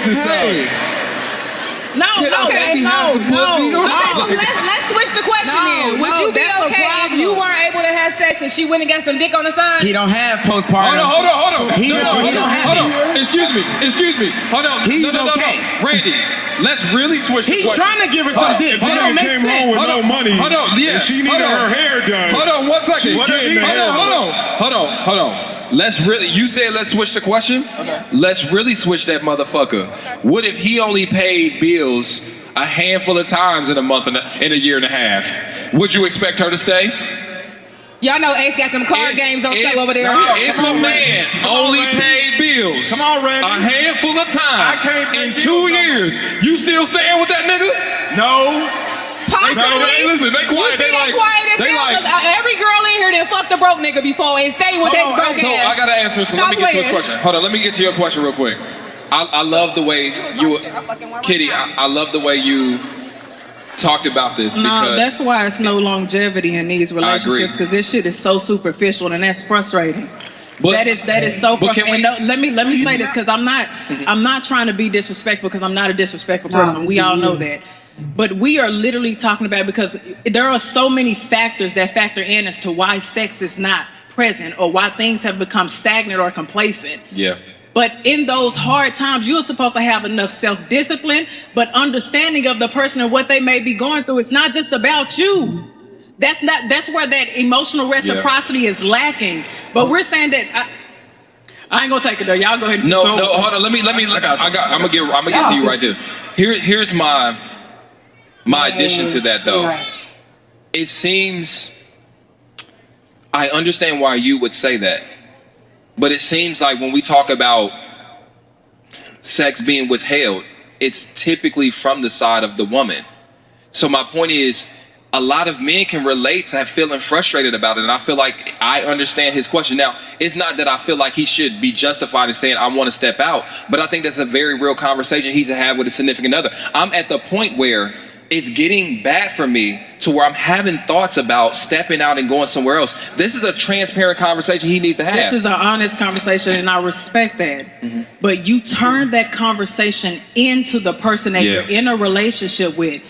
society. No. Let's switch the question then. Would you be okay if you weren't able to have sex and she went and got some dick on the side? He don't have postpartum. Hold on. He don't have it. Excuse me. Hold on. He's No. okay. Randy, let's really switch the He's question. trying to give her some dick. That don't make came home sense. with no money. Hold on. Yeah. And she needed her hair done. Hold on 1 second. Hold on. You said let's switch the question? Okay. Let's really switch that motherfucker. Okay. What if he only paid bills a handful of times in a month in a year and a half? Would you expect her to stay? Y'all know Ace got them card games on sale over there. If a man only paid bills Come on, Randy. a handful of times in 2 years, you still staying with that nigga? No. Possibly. Listen, they quiet. You see they quiet as hell. Every girl in here that fucked a broke nigga before and stayed with that broke ass. So I gotta answer. So let me get to this question. Hold on. Let me get to your question real quick. I love the way Kitty. I love the way you talked about this because that's why it's no longevity in these relationships because this shit is so superficial and that's frustrating. That is so frustrating. Let me say this because I'm not trying to be disrespectful because I'm not a disrespectful person. We all know that. But we are literally talking about because there are so many factors that factor in as to why sex is not present or why things have become stagnant or complacent. Yeah. But in those hard times, you're supposed to have enough self-discipline, but understanding of the person and what they may be going through. It's not just about you. That's where that emotional reciprocity is lacking. But we're saying that I ain't gonna take it though. Y'all go ahead. No, hold on. Let me. I'm gonna get to you right there. Here's my addition to that though. It seems I understand why you would say that. But it seems like when we talk about sex being withheld, it's typically from the side of the woman. So my point is, a lot of men can relate to feeling frustrated about it. And I feel like I understand his question. Now, it's not that I feel like he should be justified in saying, I want to step out. But I think that's a very real conversation he should have with his significant other. I'm at the point where it's getting bad for me to where I'm having thoughts about stepping out and going somewhere else. This is a transparent conversation he needs to have. This is an honest conversation, and I respect that. Mm-hmm. But you turn that conversation into the person that you're in a relationship with.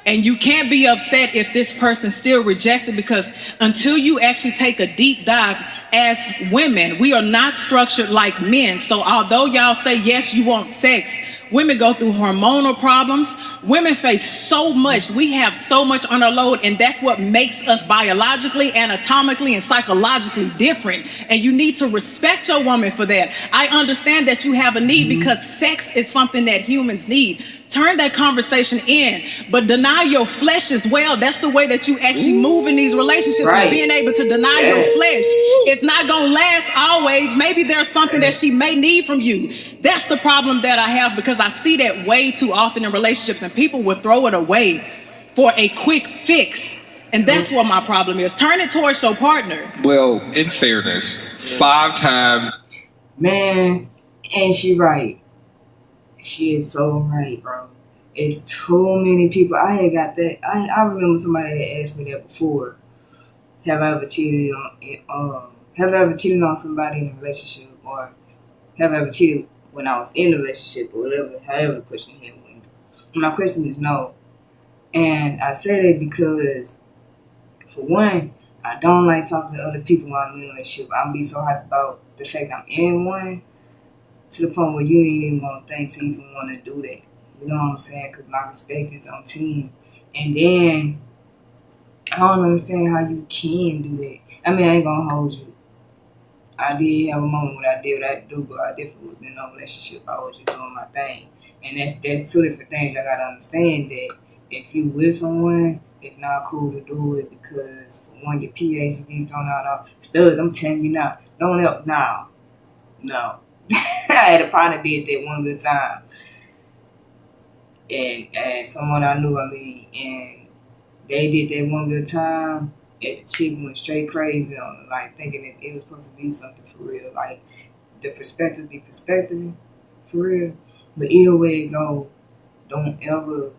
And you can't be upset if this person still rejects it because until you actually take a deep dive as women, we are not structured like men. So although y'all say, yes, you want sex, women go through hormonal problems. Women face so much. We have so much on our load, and that's what makes us biologically, anatomically, and psychologically different. And you need to respect your woman for that. I understand that you have a need because sex is something that humans need. Turn that conversation in, but deny your flesh as well. That's the way that you actually move in these relationships, is being able to deny your flesh. It's not going to last always. Maybe there's something that she may need from you. That's the problem that I have because I see that way too often in relationships and people will throw it away for a quick fix. And that's what my problem is. Turn it towards your partner. Well, in fairness, 5 times. Man, and she right. She is so right, bro. It's too many people. I had got that. I remember somebody had asked me that before. Have I ever cheated on somebody in a relationship, or have I ever cheated when I was in a relationship, or whatever, however the question here went? My question is no. And I say that because, for one, I don't like talking to other people while I'm in a relationship. I'm be so hyped about the fact I'm in one, to the point where you ain't even gonna think to even want to do that. You know what I'm saying? Because my respect is on 10. And then, I don't understand how you can do that. I mean, I ain't gonna hold you. I did have a moment when I did what I do, but I definitely was in no relationship. I was just doing my thing. And that's 2 different things. I gotta understand that if you with someone, it's not cool to do it because, for one, your pH is getting thrown out. Studs, I'm telling you now, don't help now. No. I had a partner did that one good time. And someone I knew, and they did that one good time, and the chick went straight crazy on it, like thinking that it was supposed to be something for real. Like, the perspective be perspective for real. But either way it go, don't ever,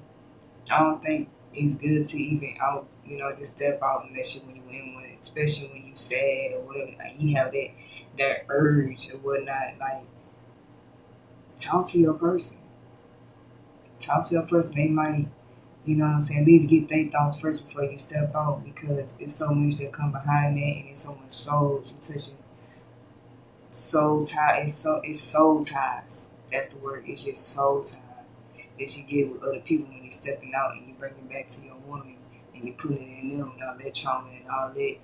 I don't think it's good to even just step out and that shit when you in one, especially when you sad or whatever. Like, you have that urge or whatnot. Like, talk to your person. Talk to your person. They might, you know what I'm saying, at least get their thoughts first before you step out, because it's so much that come behind that, and it's so much souls. You touching soul ties. It's soul ties. That's the word. It's just soul ties that you get with other people when you're stepping out and you bring it back to your woman and you put it in them, all that trauma and all that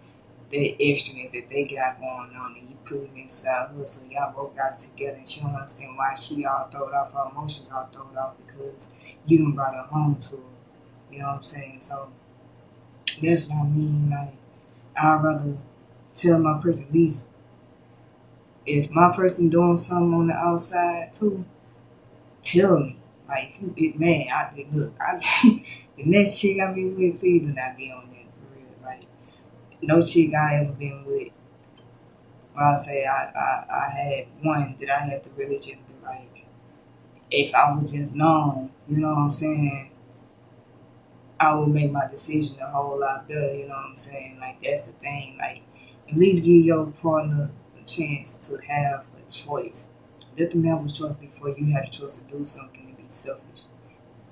extraness that they got going on, and you put it inside her, so y'all both got it together, and she don't understand why she all throwed off, her emotions all throwed off, because you done brought her home to her. You know what I'm saying? So that's what I mean. Like, I'd rather tell my person, at least if my person doing something on the outside too, tell me. Like, if you get mad, I just look. The next chick I be with, please do not be on that for real. Like, no chick I ever been with. Well, I say I had one that I had to really just be like, if I would just known, you know what I'm saying, I would make my decision a whole lot better, you know what I'm saying? Like, that's the thing. Like, at least give your partner a chance to have a choice. Let them have a choice before you have a choice to do something and be selfish.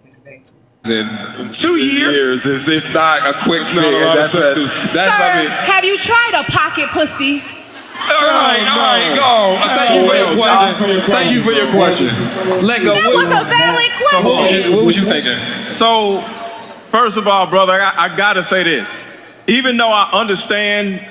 It's back to In 2 years. It's not a quick fix. Sir, have you tried a pocket pussy? All right, go. Thank you for your question. Let go. That was a valid question. What was you thinking? So, first of all, brother, I gotta say this. Even though I understand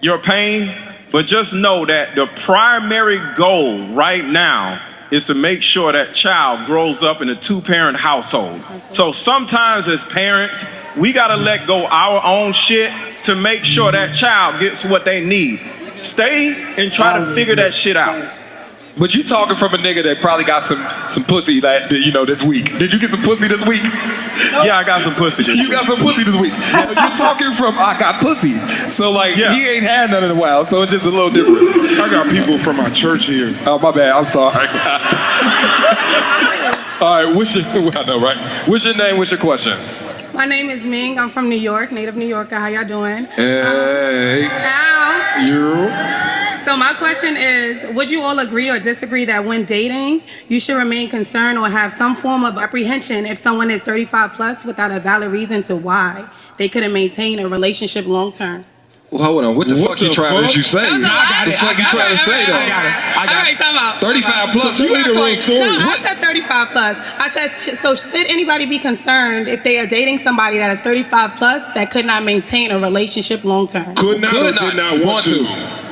your pain, but just know that the primary goal right now is to make sure that child grows up in a two-parent household. So sometimes as parents, we gotta let go our own shit to make sure that child gets what they need. Stay and try to figure that shit out. But you talking from a nigga that probably got some pussy that, you know, this week. Did you get some pussy this week? Yeah, I got some pussy this You week. got some pussy this week. So you're talking from I got pussy. So like Yeah. he ain't had none in a while, so it's just a little different. I got people from my church here. Oh my bad, I'm sorry. All right, I know, right? What's your name? What's your question? My name is Ming. I'm from New York, native New Yorker. How y'all doing? Hey. So my question is, would you all agree or disagree that when dating, you should remain concerned or have some form of apprehension if someone is 35 plus without a valid reason to why they couldn't maintain a relationship long term? Well, hold on. What the fuck you trying to say? That was a lot. The fuck you trying to say though? I got it. Time out. 35 plus. You act like No, I said 35 plus. I said, so should anybody be concerned if they are dating somebody that is 35 plus that could not maintain a relationship long term? Could not or did not want to.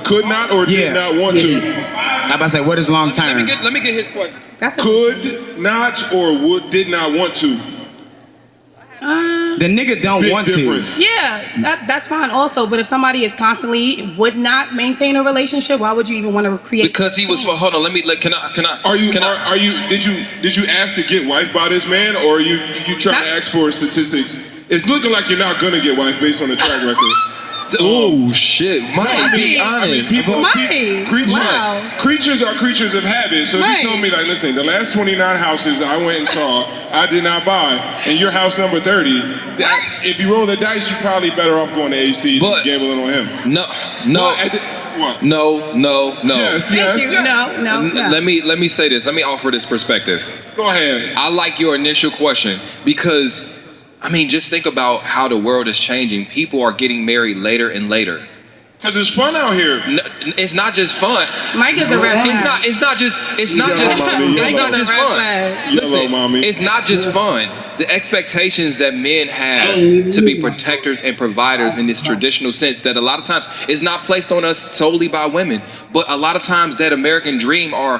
Could not or did not want to. I'm about to say, what is long term? Let me get his question. Could not or did not want to. The nigga don't Big want difference. Yeah, that's fine also. But if somebody is constantly would not maintain a relationship, why would you even want to create? Because he was. Hold on. Can I? Did you ask to get wife by this man, or are you trying to ask for statistics? It's looking like you're not gonna get wife based on the track record. Oh shit, Mike, be honest. Creatures are creatures of habit. So if you told me, like, listen, the last 29 houses I went and saw, I did not buy, and you're house number 30, if you roll the dice, you're probably better off going to AC than gambling on him. No. No. Yes. No. Let me say this. Let me offer this perspective. Go ahead. I like your initial question because, I mean, just think about how the world is changing. People are getting married later and later. Because it's fun out here. No, it's not just fun. Mike is a red flag. It's not just fun. Listen, it's not just fun. The expectations that men have to be protectors and providers in this traditional sense that a lot of times is not placed on us solely by women, but a lot of times that American dream or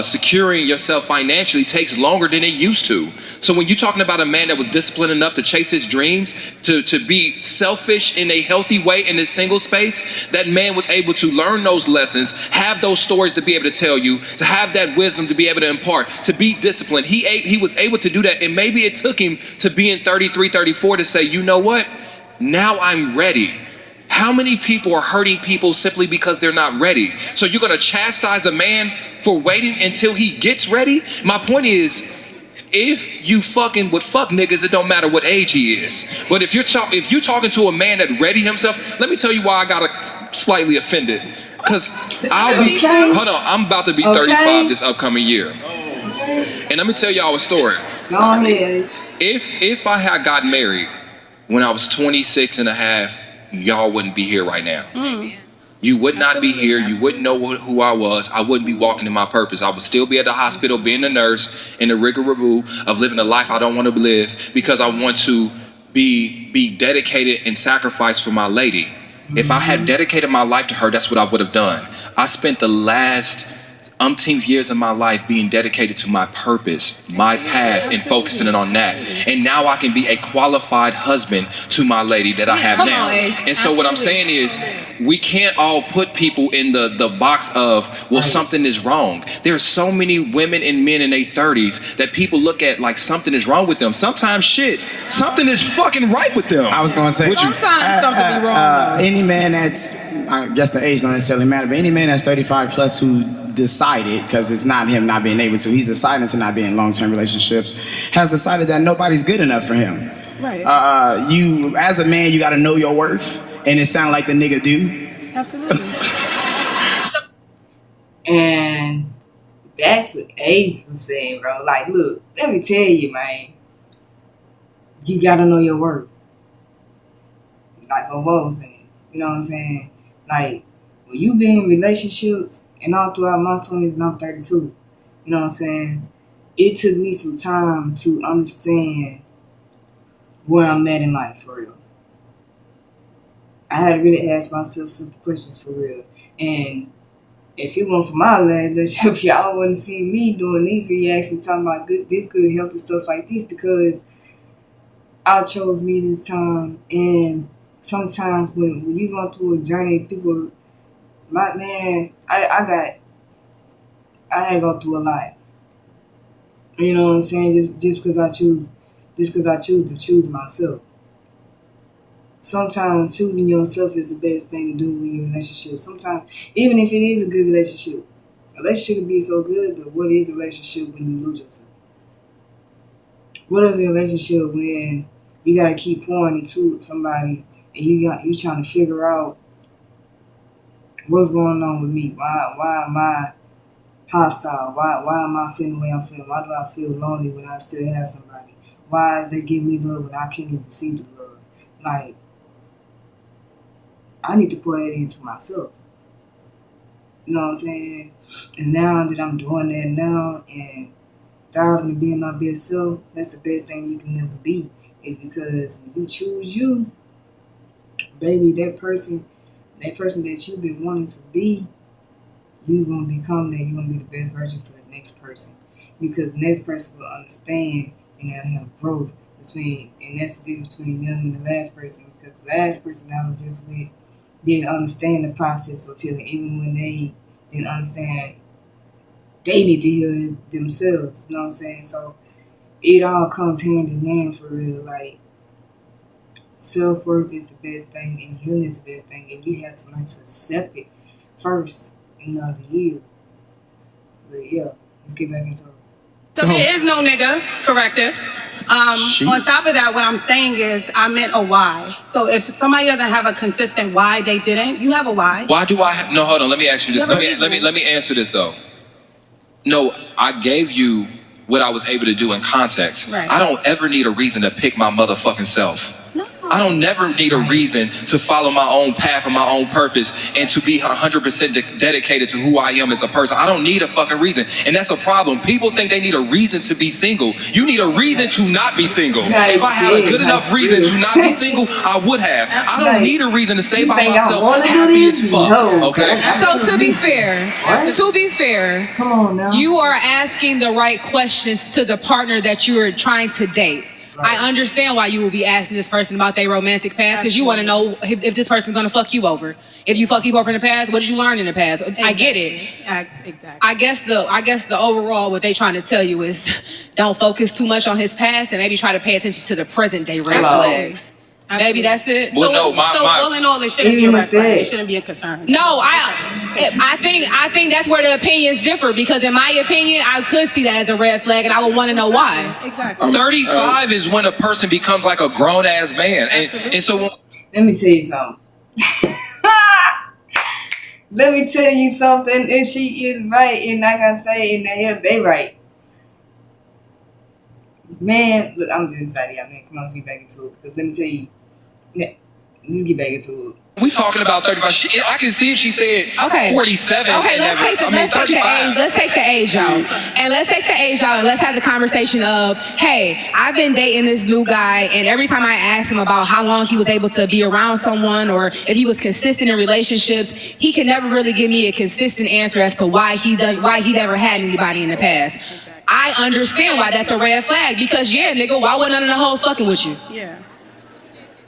securing yourself financially takes longer than it used to. So when you're talking about a man that was disciplined enough to chase his dreams, to be selfish in a healthy way in his single space, that man was able to learn those lessons, have those stories to be able to tell you, to have that wisdom to be able to impart, to be disciplined. He was able to do that, and maybe it took him to being 33, 34 to say, you know what? Now I'm ready. How many people are hurting people simply because they're not ready? So you're going to chastise a man for waiting until he gets ready? My point is, if you fucking with fuck niggas, it don't matter what age he is. But if you're talking to a man that ready himself, let me tell you why I got slightly offended. Because I'm about to be 35 this upcoming year. And let me tell y'all a story. Go ahead. If I had gotten married when I was 26 and a half, y'all wouldn't be here right now. You would not be here. You wouldn't know who I was. I wouldn't be walking in my purpose. I would still be at the hospital being a nurse in the rigmarole of living a life I don't want to live because I want to be dedicated and sacrifice for my lady. If I had dedicated my life to her, that's what I would have done. I spent the last umpteenth years of my life being dedicated to my purpose, my path, and focusing it on that. And now I can be a qualified husband to my lady that I have now. And so what I'm saying is, we can't all put people in the box of, well, something is wrong. There's so many women and men in their 30s that people look at like something is wrong with them. Sometimes something is fucking right with them. I was gonna say, Sometimes something be wrong. any man that's, I guess the age don't necessarily matter, but any man that's 35 plus who decided, because it's not him not being able to, he's deciding to not be in long-term relationships, has decided that nobody's good enough for him. Right. You, as a man, you got to know your worth, and it sounds like the nigga do. Absolutely. And back to Ace was saying, bro, like, look, let me tell you, man, you gotta know your worth. Like what Mo was saying, you know what I'm saying? Like, when you be in relationships, and all throughout my 20s, and I'm 32, you know what I'm saying? It took me some time to understand where I'm at in life, for real. I had to really ask myself some questions, for real. And if it weren't for my last relationship, y'all wouldn't see me doing these reactions, talking about this good help and stuff like this, because I chose me this time. And sometimes when you go through a journey, people, I had to go through a lot. You know what I'm saying? Just because I choose to choose myself. Sometimes choosing yourself is the best thing to do in your relationship. Sometimes, even if it is a good relationship can be so good, but what is a relationship when you lose yourself? What is a relationship when you gotta keep pouring into somebody and you trying to figure out what's going on with me? Why am I hostile? Why am I feeling the way I'm feeling? Why do I feel lonely when I still have somebody? Why is they giving me love when I can't even see the love? Like, I need to put that into myself. You know what I'm saying? And now that I'm doing that now and diving to being my best self, that's the best thing you can never be. Is because when you choose you, baby, that person that you've been wanting to be, you're going to become that. You're going to be the best version for the next person. Because the next person will understand and they'll have growth and that's the difference between them and the last person. Because the last person I was just with didn't understand the process of healing, even when they didn't understand they need to heal themselves. You know what I'm saying? So it all comes hand in hand, for real. Like, self-worth is the best thing, and healing is the best thing, and you have to learn to accept it first in order to heal. But yeah, let's get back into it. So there is no nigga corrective. On top of that, what I'm saying is I meant a why. So if somebody doesn't have a consistent why they didn't, you have a why. Why do I have, no, hold on, let me ask you this. Let me answer this though. No, I gave you what I was able to do in context. Right. I don't ever need a reason to pick my motherfucking self. No. I don't never need a reason to follow my own path and my own purpose and to be 100% dedicated to who I am as a person. I don't need a fucking reason. And that's a problem. People think they need a reason to be single. You need a reason to not be single. If I had a good enough reason to not be single, I would have. I don't need a reason to stay by myself happy as fuck. Okay? So to be fair, Come on now. you are asking the right questions to the partner that you are trying to date. Right. I understand why you will be asking this person about their romantic past, because you want to know if this person's going to fuck you over. If you fuck people over in the past, what did you learn in the past? Exactly. I get it. Exactly. I guess the overall what they trying to tell you is don't focus too much on his past and maybe try to pay attention to the present day red flags. Maybe that's it. Well, so all in all, it shouldn't be a red flag. It shouldn't be a concern. No, I think that's where the opinions differ, because in my opinion, I could see that as a red flag, and I would want to know why. Exactly. 35 is when a person becomes like a grown ass man, and so. Let me tell you something. Let me tell you something, and she is right, and like I say, in the hell they right. Man, look, I'm just excited. I mean, come on, let's get back into it. Because let me tell you, let's get back into it. We talking about 35. I can see if she said 47. Okay, let's take the age out. And let's take the age out and let's have the conversation of, hey, I've been dating this new guy, and every time I ask him about how long he was able to be around someone or if he was consistent in relationships, he can never really give me a consistent answer as to why he never had anybody in the past. I understand why that's a red flag because nigga, why wasn't none of the hoes fucking with you? Yeah.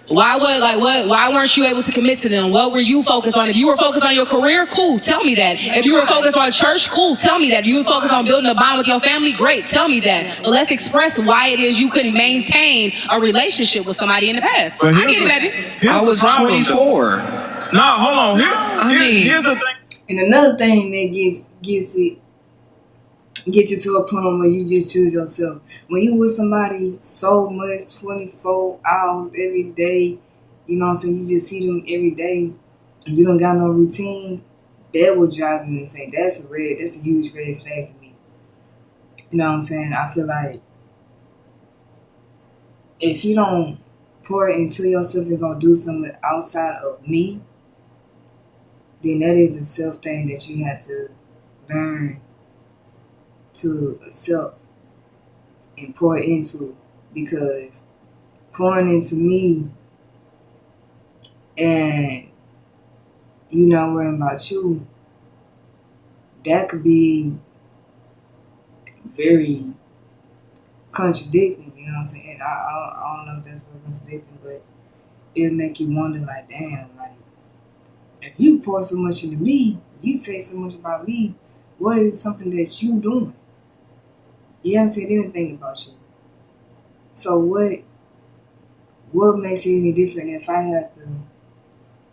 Why weren't you able to commit to them? What were you focused on? If you were focused on your career, cool, tell me that. If you were focused on church, cool, tell me that. If you was focused on building a bond with your family, great, tell me that. But let's express why it is you couldn't maintain a relationship with somebody in the past. I get it, baby. I was 24. No, hold on. Here's the thing. And another thing that gets you to a point where you just choose yourself. When you with somebody so much, 24 hours every day, you know what I'm saying, you just see them every day, and you don't got no routine, that will drive you insane. That's a huge red flag to me. You know what I'm saying? I feel like if you don't pour into yourself and gonna do something outside of me, then that is a self thing that you have to learn to accept and pour into, because pouring into me and you not worrying about you, that could be very contradicting, you know what I'm saying? I don't know if that's what contradicting, but it'll make you wonder, like, damn, like, if you pour so much into me, you say so much about me, what is something that you doing? You haven't said anything about you. So what makes it any different if I have to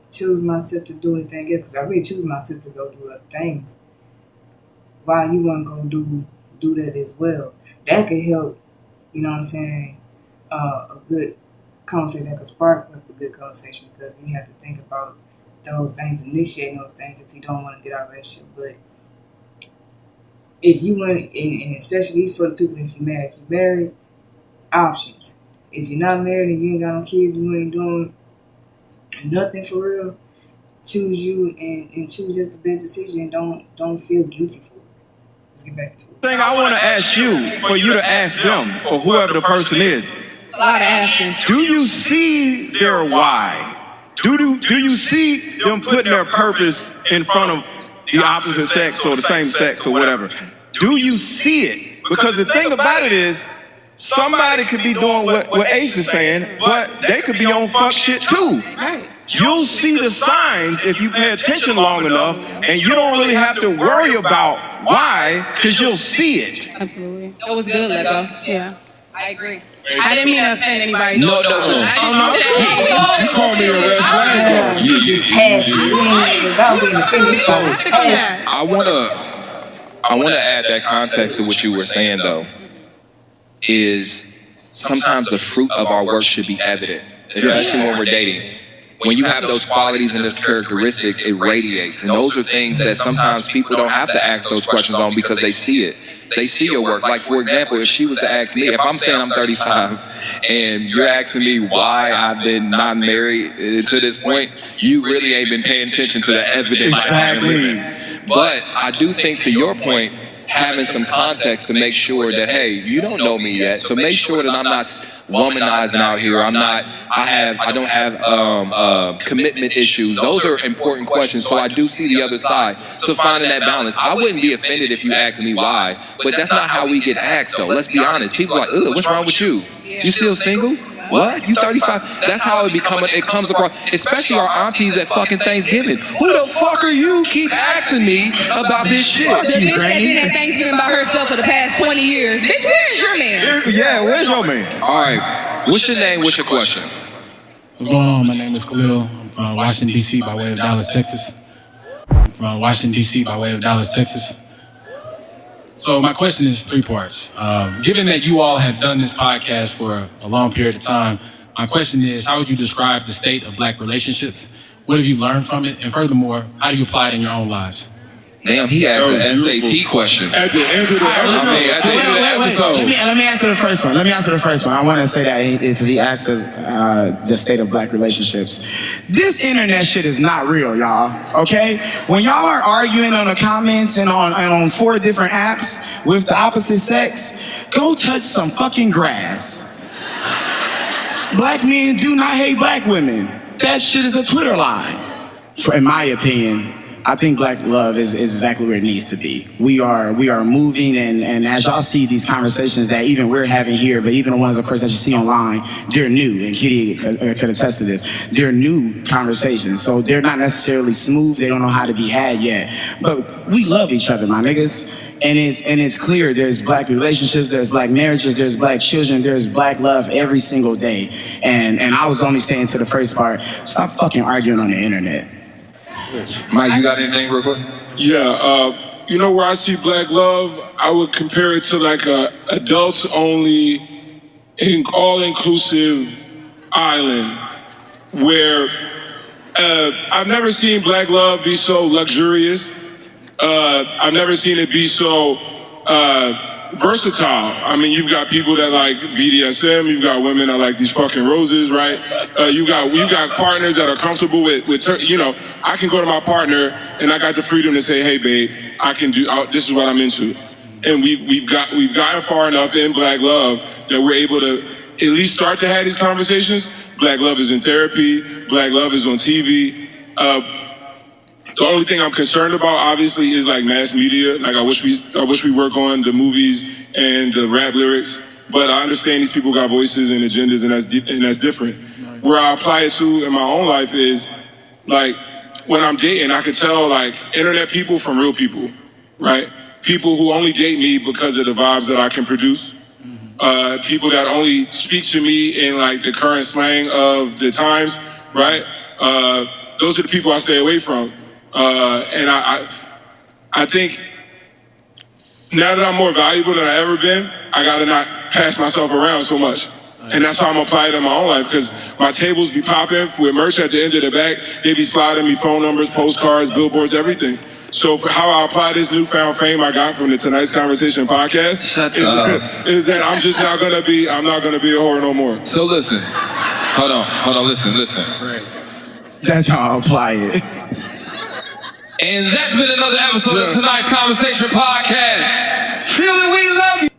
choose myself to do anything else? Because I really choose myself to go do other things. Why you want to go do that as well? That could help, you know what I'm saying, a good conversation, that could spark up a good conversation, because we have to think about those things, initiating those things if you don't want to get out of a relationship. But if you want, and especially for the people if you're married, options. If you're not married and you ain't got no kids and you ain't doing nothing for real, choose you and choose just the best decision, and don't feel guilty for it. Let's get back to it. Thing I want to ask you, for you to ask them, or whoever the person is, A lot of asking. do you see their why? Do you see them putting their purpose in front of the opposite sex or the same sex or whatever? Do you see it? Because the thing about it is, somebody could be doing what Ace is saying, but they could be on fuck shit too. Right. You'll see the signs if you pay attention long enough, and you don't really have to worry about why, because you'll see it. Absolutely. That was good, Lego. Yeah. I agree. I didn't mean to offend anybody. No. You called me a red flag, though. You just passionate. You ain't without being offended. So passionate. I wanna add that context to what you were saying, though, is sometimes the fruit of our work should be evident, especially when we're dating. When you have those qualities and those characteristics, it radiates. And those are things that sometimes people don't have to ask those questions on because they see it. They see your work. Like, for example, if she was to ask me, if I'm saying I'm 35 and you're asking me why I've been not married to this point, you really ain't been paying attention to the evidence. Exactly. But I do think, to your point, having some context to make sure that, hey, you don't know me yet, so make sure that I'm not womanizing out here. I don't have commitment issues. Those are important questions. So I do see the other side. So finding that balance. I wouldn't be offended if you asked me why, but that's not how we get asked, though. Let's be honest. People are like, ugh, what's wrong with you? You still single? What? You 35? That's how it comes across, especially our aunties at fucking Thanksgiving. Who the fuck are you? Keep asking me about this shit. The bitch that's been at Thanksgiving by herself for the past 20 years. Bitch, where's your man? Yeah, where's your man? All right. What's your name? What's your question? What's going on? My name is Khalil. I'm from Washington, D.C. by way of Dallas, Texas. So my question is 3 parts. Given that you all have done this podcast for a long period of time, my question is, how would you describe the state of Black relationships? What have you learned from it? And furthermore, how do you apply it in your own lives? Damn, he asked That an was SAT beautiful. question. At the end of the episode. Let me answer the first one. I want to say that because he asked us the state of black relationships. This internet shit is not real, y'all. Okay? When y'all are arguing on the comments and on 4 different apps with the opposite sex, go touch some fucking grass. Black men do not hate black women. That shit is a Twitter lie. In my opinion, I think black love is exactly where it needs to be. We are moving, and as y'all see these conversations that even we're having here, but even the ones, of course, that you see online, they're new, and Kitty could attest to this. They're new conversations, so they're not necessarily smooth. They don't know how to be had yet, but we love each other, my niggas. And it's clear there's black relationships, there's black marriages, there's black children, there's black love every single day. And I was only staying to the first part. Stop fucking arguing on the internet. Mike, you got anything real quick? Yeah, you know where I see black love? I would compare it to like a adults only, all-inclusive island where I've never seen black love be so luxurious. I've never seen it be so versatile. I mean, you've got people that like BDSM, you've got women that like these fucking roses, right? You got partners that are comfortable with you know, I can go to my partner and I got the freedom to say, hey babe, I can do, this is what I'm into. And we've gotten far enough in black love that we're able to at least start to have these conversations. Black love is in therapy, black love is on TV. The only thing I'm concerned about, obviously, is like mass media. Like I wish we work on the movies and the rap lyrics. But I understand these people got voices and agendas, and that's different. Where I apply it to in my own life is like when I'm dating, I could tell like internet people from real people, right? People who only date me because of the vibes that I can produce. People that only speak to me in like the current slang of the times, right? Those are the people I stay away from. And I think now that I'm more valuable than I've ever been, I gotta not pass myself around so much. And that's how I'm applying it in my own life, because my tables be popping with merch at the end of the back. They be sliding me phone numbers, postcards, billboards, everything. So for how I apply this newfound fame I got from the Tonight's Conversation podcast is that I'm just not gonna be a whore no more. So listen, hold on, listen. That's how I apply it. And that's been another episode of Tonight's Conversation podcast. Philly, we love you.